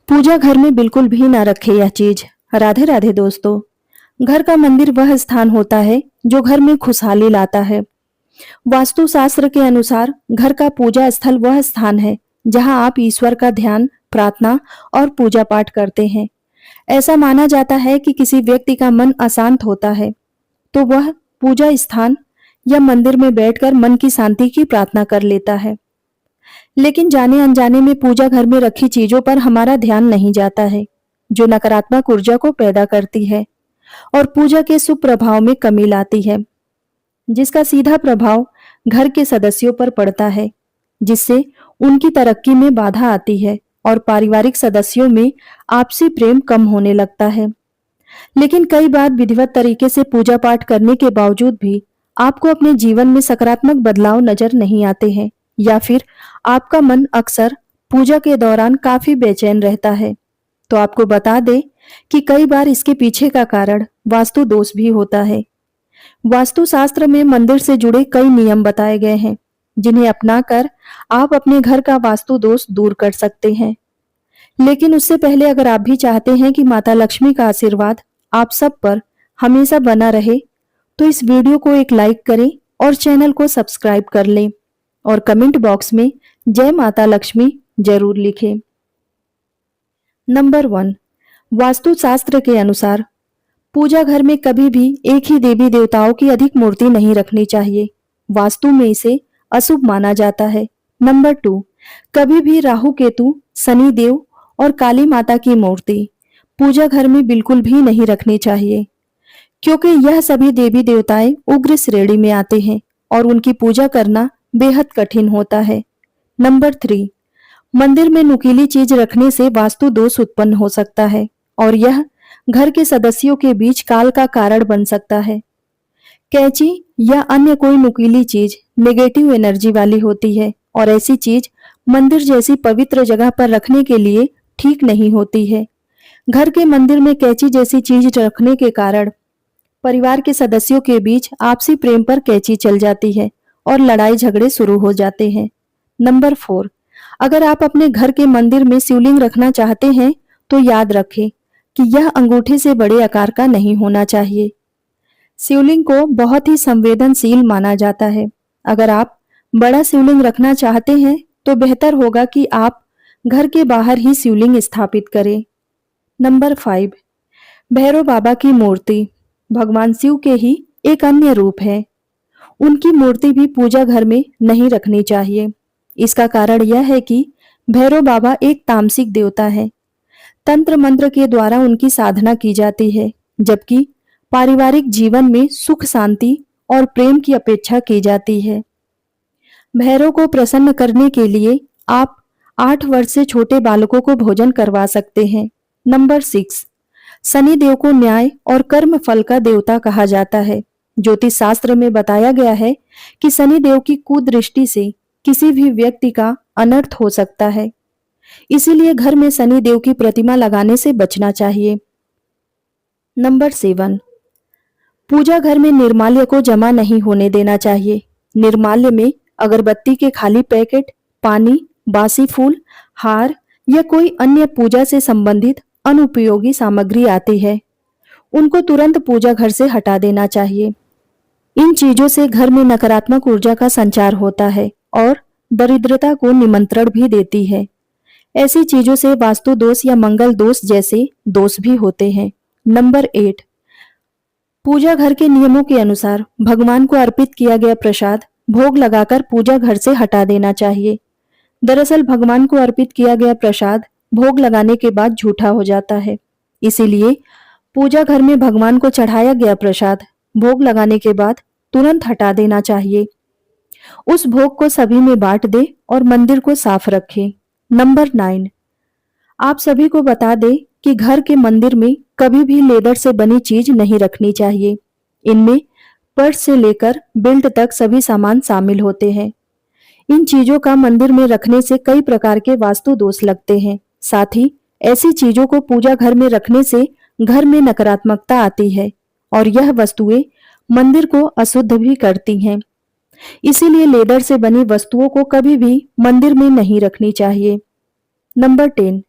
पूजा घर में बिल्कुल भी ना रखे यह चीज। राधे राधे दोस्तों। घर का मंदिर वह स्थान होता है जो घर में खुशहाली लाता है। वास्तु शास्त्र के अनुसार घर का पूजा स्थल वह स्थान है जहां आप ईश्वर का ध्यान, प्रार्थना और पूजा पाठ करते हैं। ऐसा माना जाता है कि किसी व्यक्ति का मन अशांत होता है तो वह पूजा स्थान या मंदिर में बैठकर मन की शांति की प्रार्थना कर लेता है। लेकिन जाने अनजाने में पूजा घर में रखी चीजों पर हमारा ध्यान नहीं जाता है, जो नकारात्मक ऊर्जा को पैदा करती है और पूजा के शुभ प्रभाव में कमी लाती है, जिसका सीधा प्रभाव घर के सदस्यों पर पड़ता है, जिससे उनकी तरक्की में बाधा आती है और पारिवारिक सदस्यों में आपसी प्रेम कम होने लगता है। लेकिन कई बार विधिवत तरीके से पूजा पाठ करने के बावजूद भी आपको अपने जीवन में सकारात्मक बदलाव नजर नहीं आते हैं, या फिर आपका मन अक्सर पूजा के दौरान काफी बेचैन रहता है, तो आपको बता दें कि कई बार इसके पीछे का कारण वास्तु दोष भी होता है। वास्तु शास्त्र में मंदिर से जुड़े कई नियम बताए गए हैं, जिन्हें अपनाकर आप अपने घर का वास्तु दोष दूर कर सकते हैं। लेकिन उससे पहले अगर आप भी चाहते हैं कि माता लक्ष्मी का आशीर्वाद आप सब पर हमेशा बना रहे, तो इस वीडियो को एक लाइक करें और चैनल को सब्सक्राइब कर लें और कमेंट बॉक्स में जय माता लक्ष्मी जरूर लिखें। नंबर 1, वास्तु शास्त्र के अनुसार पूजा घर में कभी भी एक ही देवी देवताओं की अधिक मूर्ति नहीं रखनी चाहिए। वास्तु में इसे अशुभ माना जाता है। नंबर 2, कभी भी राहु केतु, शनि देव और काली माता की मूर्ति पूजा घर में बिल्कुल भी नहीं रखनी चाहिए, क्योंकि यह सभी देवी देवताएं उग्र श्रेणी में आते हैं और उनकी पूजा करना बेहद कठिन होता है। नंबर 3, मंदिर में नुकीली चीज रखने से वास्तु दोष उत्पन्न हो सकता है और यह घर के सदस्यों के बीच काल का कारण बन सकता है। कैंची या अन्य कोई नुकीली चीज नेगेटिव एनर्जी वाली होती है और ऐसी चीज मंदिर जैसी पवित्र जगह पर रखने के लिए ठीक नहीं होती है। घर के मंदिर में कैंची जैसी चीज रखने के कारण परिवार के सदस्यों के बीच आपसी प्रेम पर कैंची चल जाती है और लड़ाई झगड़े शुरू हो जाते हैं। नंबर 4, अगर आप अपने घर के मंदिर में शिवलिंग रखना चाहते हैं तो याद रखें कि यह अंगूठे से बड़े आकार का नहीं होना चाहिए। शिवलिंग को बहुत ही संवेदनशील माना जाता है। अगर आप बड़ा शिवलिंग रखना चाहते हैं तो बेहतर होगा कि आप घर के बाहर ही शिवलिंग स्थापित करें। नंबर 5, भैरव बाबा की मूर्ति भगवान शिव के ही एक अन्य रूप है। उनकी मूर्ति भी पूजा घर में नहीं रखनी चाहिए। इसका कारण यह है कि भैरव बाबा एक तामसिक देवता है। तंत्र मंत्र के द्वारा उनकी साधना की जाती है, जबकि पारिवारिक जीवन में सुख, शांति और प्रेम की अपेक्षा की जाती है। भैरव को प्रसन्न करने के लिए आप 8 वर्ष से छोटे बालकों को भोजन करवा सकते हैं। नंबर 6, शनि देव को न्याय और कर्म फल का देवता कहा जाता है। ज्योतिष शास्त्र में बताया गया है कि शनि देव की कुदृष्टि से किसी भी व्यक्ति का अनर्थ हो सकता है, इसीलिए घर में शनि देव की प्रतिमा लगाने से बचना चाहिए। नंबर 7, पूजा घर में निर्माल्य को जमा नहीं होने देना चाहिए। निर्माल्य में अगरबत्ती के खाली पैकेट, पानी, बासी फूल, हार या कोई अन्य पूजा से संबंधित अनुपयोगी सामग्री आती है। उनको तुरंत पूजा घर से हटा देना चाहिए। इन चीजों से घर में नकारात्मक ऊर्जा का संचार होता है और दरिद्रता को निमंत्रण भी देती है। ऐसी चीजों से वास्तु दोष या मंगल दोष जैसे दोष भी होते हैं। नंबर 8, पूजा घर के नियमों के अनुसार भगवान को अर्पित किया गया प्रसाद भोग लगाकर पूजा घर से हटा देना चाहिए। दरअसल भगवान को अर्पित किया गया प्रसाद भोग लगाने के बाद झूठा हो जाता है, इसीलिए पूजा घर में भगवान को चढ़ाया गया प्रसाद भोग लगाने के बाद तुरंत हटा देना चाहिए। उस भोग को सभी में बांट दे और मंदिर को साफ रखें। नंबर 9, आप सभी को बता दें कि घर के मंदिर में कभी भी लेदर से बनी चीज नहीं रखनी चाहिए। इनमें पर्स से लेकर बेल्ट तक सभी सामान शामिल होते हैं। इन चीजों का मंदिर में रखने से कई प्रकार के वास्तु दोष लगते हैं। साथ ही ऐसी चीजों को पूजा घर में रखने से घर में नकारात्मकता आती है और यह वस्तुएं मंदिर को अशुद्ध भी करती हैं। इसीलिए लेदर से बनी वस्तुओं को कभी भी मंदिर में नहीं रखनी चाहिए। नंबर 10,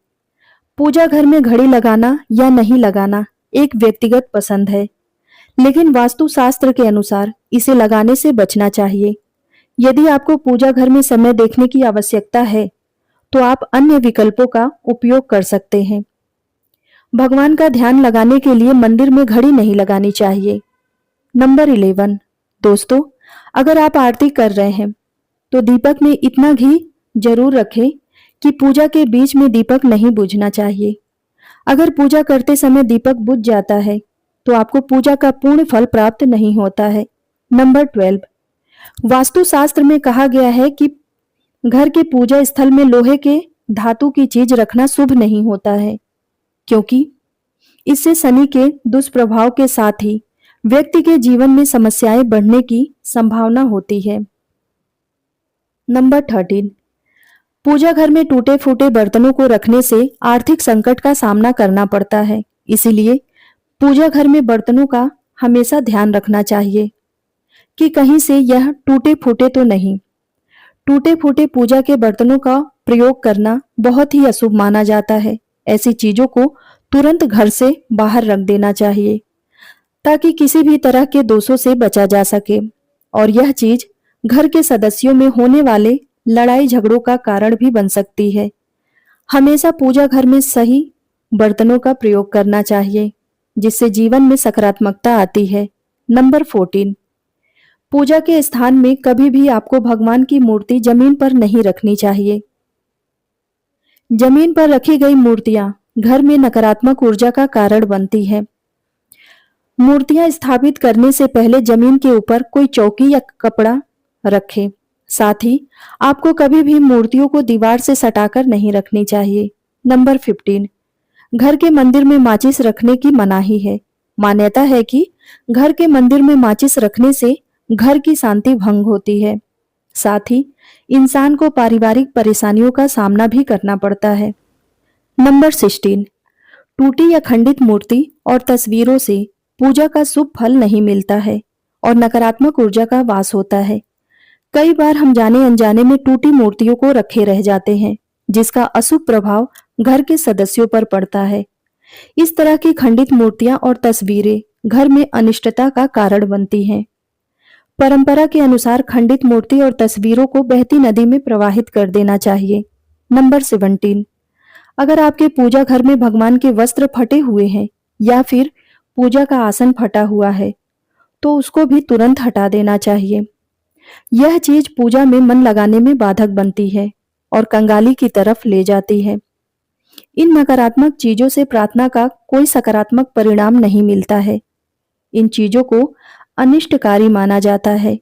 पूजा घर में घड़ी लगाना या नहीं लगाना एक व्यक्तिगत पसंद है, लेकिन वास्तुशास्त्र के अनुसार इसे लगाने से बचना चाहिए। यदि आपको पूजा घर में समय देखने की आवश्यकता है, तो आप अन्य विकल्पों का उपयोग कर सकते हैं। भगवान का ध्यान लगाने के लिए मंदिर में घड़ी नहीं लगानी चाहिए। नंबर 11। दोस्तों, अगर आप आरती कर रहे हैं, तो दीपक में इतना घी जरूर रखें कि पूजा के बीच में दीपक नहीं बुझना चाहिए। अगर पूजा करते समय दीपक बुझ जाता है, तो आपको पूजा का पूर्ण फल प्राप्त नहीं होता है। नंबर 12। वास्तुशास्त्र में कहा गया है कि घर के पूजा स्थल में लोहे के धातु की चीज रखना शुभ नहीं होता है, क्योंकि इससे शनि के दुष्प्रभाव के साथ ही व्यक्ति के जीवन में समस्याएं बढ़ने की संभावना होती है। नंबर 13। पूजा घर में टूटे फूटे बर्तनों को रखने से आर्थिक संकट का सामना करना पड़ता है। इसीलिए पूजा घर में बर्तनों का हमेशा ध्यान रखना चाहिए कि कहीं से यह टूटे फूटे तो नहीं। टूटे फूटे पूजा के बर्तनों का प्रयोग करना बहुत ही अशुभ माना जाता है। ऐसी चीजों को तुरंत घर से बाहर रख देना चाहिए, ताकि किसी भी तरह के दोषों से बचा जा सके और यह चीज घर के सदस्यों में होने वाले लड़ाई झगड़ों का कारण भी बन सकती है। हमेशा पूजा घर में सही बर्तनों का प्रयोग करना चाहिए, जिससे जीवन में सकारात्मकता आती है। नंबर 14। पूजा के स्थान में कभी भी आपको भगवान की मूर्ति जमीन पर नहीं रखनी चाहिए। जमीन पर रखी गई मूर्तियां घर में नकारात्मक ऊर्जा का कारण बनती है। मूर्तियां स्थापित करने से पहले जमीन के ऊपर कोई चौकी या कपड़ा रखें। साथ ही आपको कभी भी मूर्तियों को दीवार से सटाकर नहीं रखनी चाहिए। नंबर 15। घर के मंदिर में माचिस रखने की मनाही है। मान्यता है कि घर के मंदिर में माचिस रखने से घर की शांति भंग होती है। साथ ही इंसान को पारिवारिक परेशानियों का सामना भी करना पड़ता है। नंबर 16। टूटी या खंडित मूर्ति और तस्वीरों से पूजा का शुभ फल नहीं मिलता है और नकारात्मक ऊर्जा का वास होता है। कई बार हम जाने अनजाने में टूटी मूर्तियों को रखे रह जाते हैं, जिसका अशुभ प्रभाव घर के सदस्यों पर पड़ता है। इस तरह की खंडित मूर्तियां और तस्वीरें घर में अनिष्टता का कारण बनती हैं। परंपरा के अनुसार खंडित मूर्ति और तस्वीरों को बहती नदी में प्रवाहित कर देना चाहिए। नंबर 17। अगर आपके पूजा घर में भगवान के वस्त्र फटे हुए हैं या फिर पूजा का आसन फटा हुआ है, तो उसको भी तुरंत हटा देना चाहिए। यह चीज पूजा में मन लगाने में बाधक बनती है और कंगाली की तरफ ले जाती है। इन नकारात्मक चीजों से प्रार्थना का कोई सकारात्मक परिणाम नहीं मिलता है। इन चीजों को अनिष्टकारी माना जाता है।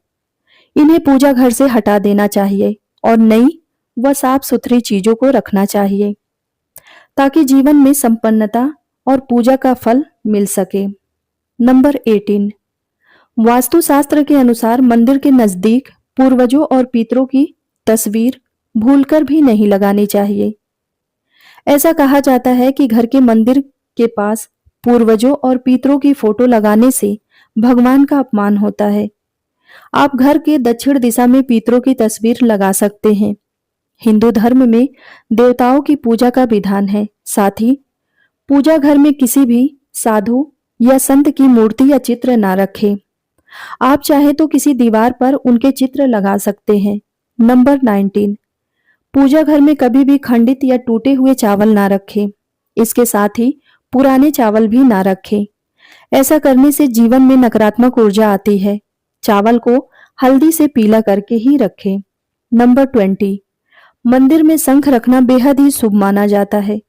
इन्हें पूजा घर से हटा देना चाहिए और नई व साफ सुथरी चीजों को रखना चाहिए, ताकि जीवन में संपन्नता और पूजा का फल मिल सके। नंबर 18। वास्तुशास्त्र के अनुसार मंदिर के नजदीक पूर्वजों और पितरों की तस्वीर भूलकर भी नहीं लगानी चाहिए। ऐसा कहा जाता है कि घर के मंदिर के पास पूर्वजों और पितरों की फोटो लगाने से भगवान का अपमान होता है। आप घर के दक्षिण दिशा में पितरों की तस्वीर लगा सकते हैं। हिंदू धर्म में देवताओं की पूजा का विधान है। साथ ही पूजा घर में किसी भी साधु या संत की मूर्ति या चित्र ना रखें। आप चाहे तो किसी दीवार पर उनके चित्र लगा सकते हैं। नंबर 19। पूजा घर में कभी भी खंडित या टूटे हुए चावल ना रखें। इसके साथ ही पुराने चावल भी ना रखें। ऐसा करने से जीवन में नकारात्मक ऊर्जा आती है। चावल को हल्दी से पीला करके ही रखें। नंबर 20। मंदिर में शंख रखना बेहद ही शुभ माना जाता है।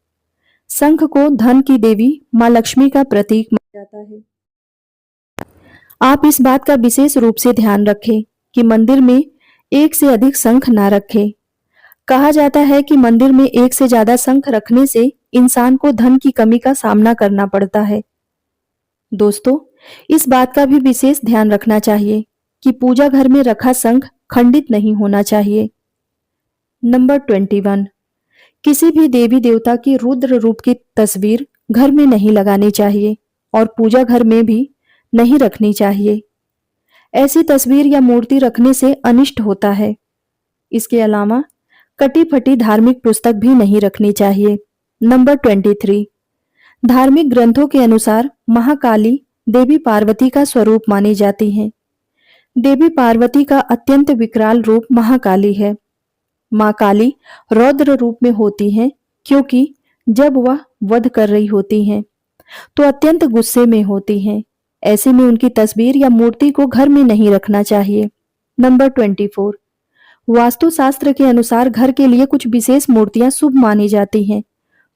शंख को धन की देवी मां लक्ष्मी का प्रतीक माना जाता है। आप इस बात का विशेष रूप से ध्यान रखें कि मंदिर में एक से अधिक शंख ना रखें। कहा जाता है कि मंदिर में एक से ज्यादा शंख रखने से इंसान को धन की कमी का सामना करना पड़ता है। दोस्तों, इस बात का भी विशेष ध्यान रखना चाहिए कि पूजा घर में रखा शंख खंडित नहीं होना चाहिए। नंबर 21। किसी भी देवी देवता की रुद्र रूप की तस्वीर घर में नहीं लगानी चाहिए और पूजा घर में भी नहीं रखनी चाहिए। ऐसी तस्वीर या मूर्ति रखने से अनिष्ट होता है। इसके अलावा कटी फटी धार्मिक पुस्तक भी नहीं रखनी चाहिए। नंबर 23, धार्मिक ग्रंथों के अनुसार महाकाली देवी पार्वती का स्वरूप मानी जाती हैं। देवी पार्वती का अत्यंत विकराल रूप महाकाली है। माँ काली रौद्र रूप में होती हैं क्योंकि जब वह वध कर रही होती हैं तो अत्यंत गुस्से में होती हैं। ऐसे में उनकी तस्वीर या मूर्ति को घर में नहीं रखना चाहिए। नंबर 24, वास्तुशास्त्र के अनुसार घर के लिए कुछ विशेष मूर्तियां शुभ मानी जाती हैं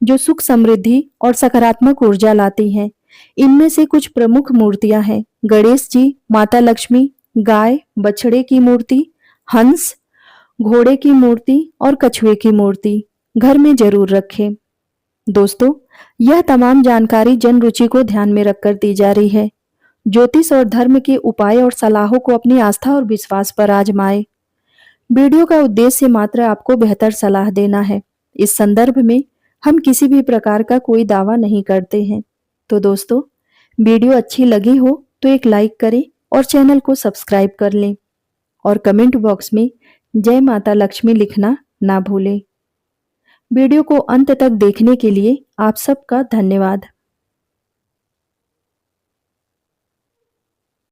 जो सुख समृद्धि और सकारात्मक ऊर्जा लाती हैं। इनमें से कुछ प्रमुख मूर्तियां हैं गणेश जी, माता लक्ष्मी, गाय बछड़े की मूर्ति, हंस, घोड़े की मूर्ति और कछुए की मूर्ति घर में जरूर रखें। दोस्तों, यह तमाम जानकारी जन रुचि को ध्यान में रखकर दी जा रही है। ज्योतिष और धर्म के उपाय और सलाहों को अपनी आस्था और विश्वास पर आजमाएं। वीडियो का उद्देश्य मात्र आपको बेहतर सलाह देना है। इस संदर्भ में हम किसी भी प्रकार का कोई दावा नहीं करते हैं। तो दोस्तों, वीडियो अच्छी लगी हो तो एक लाइक करें और चैनल को सब्सक्राइब कर लें और कमेंट बॉक्स में जय माता लक्ष्मी लिखना ना भूलें। वीडियो को अंत तक देखने के लिए आप सबका धन्यवाद।